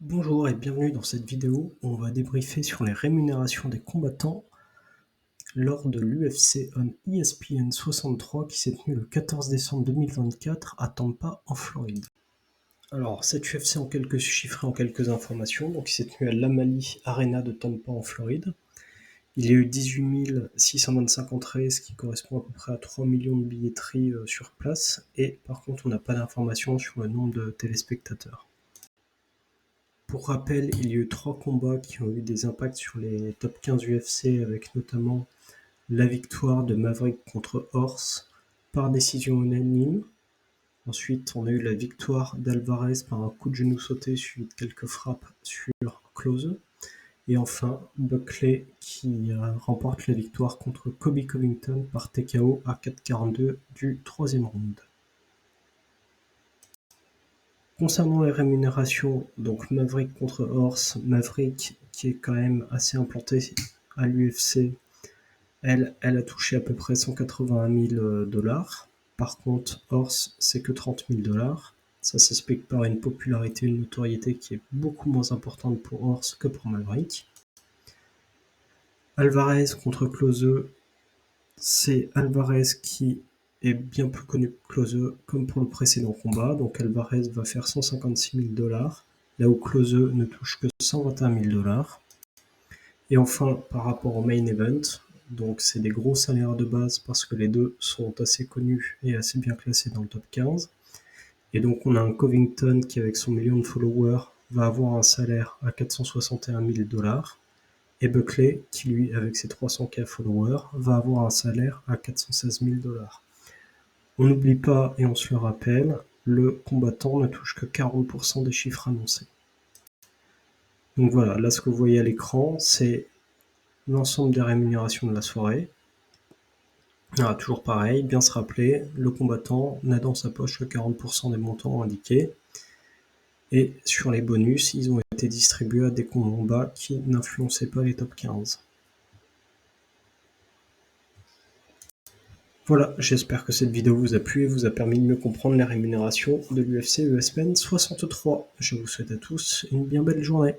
Bonjour et bienvenue dans cette vidéo où on va débriefer sur les rémunérations des combattants lors de l'UFC on ESPN 63 qui s'est tenu le 14 décembre 2024 à Tampa en Floride. Alors cette UFC en quelques chiffres et en quelques informations, donc il s'est tenu à l'Amalie Arena de Tampa en Floride. Il y a eu 18 625 entrées, ce qui correspond à peu près à 3 millions de billetteries sur place, et par contre on n'a pas d'informations sur le nombre de téléspectateurs. Pour rappel, il y a eu 3 combats qui ont eu des impacts sur les top 15 UFC, avec notamment la victoire de Maverick contre Horse par décision unanime. Ensuite, on a eu la victoire d'Alvarez par un coup de genou sauté suivi de quelques frappes sur Klose. Et enfin, Buckley qui remporte la victoire contre Colby Covington par TKO à 4,42 du 3e round. Concernant les rémunérations, donc Maverick contre Horse, Maverick qui est quand même assez implanté à l'UFC, elle a touché à peu près 181 000 $. Par contre, Horse, c'est que 30 000 $. Ça s'explique par une popularité, une notoriété qui est beaucoup moins importante pour Horse que pour Maverick. Alvarez contre Klose, c'est Alvarez qui est bien plus connu que Klose, comme pour le précédent combat. Donc Alvarez va faire 156 000 $, là où Klose ne touche que 121 000 $. Et enfin, par rapport au main event, donc c'est des gros salaires de base parce que les deux sont assez connus et assez bien classés dans le top 15. Et donc on a un Covington qui, avec son million de followers, va avoir un salaire à 461 000 $. Et Buckley, qui lui, avec ses 300K followers, va avoir un salaire à 416 000 $. On n'oublie pas, et on se le rappelle, le combattant ne touche que 40% des chiffres annoncés. Donc voilà, là ce que vous voyez à l'écran, c'est l'ensemble des rémunérations de la soirée. Alors, toujours pareil, bien se rappeler, le combattant n'a dans sa poche que 40% des montants indiqués. Et sur les bonus, ils ont été distribués à des combats qui n'influençaient pas les top 15. Voilà, j'espère que cette vidéo vous a plu et vous a permis de mieux comprendre les rémunérations de l'UFC ESPN 63. Je vous souhaite à tous une bien belle journée.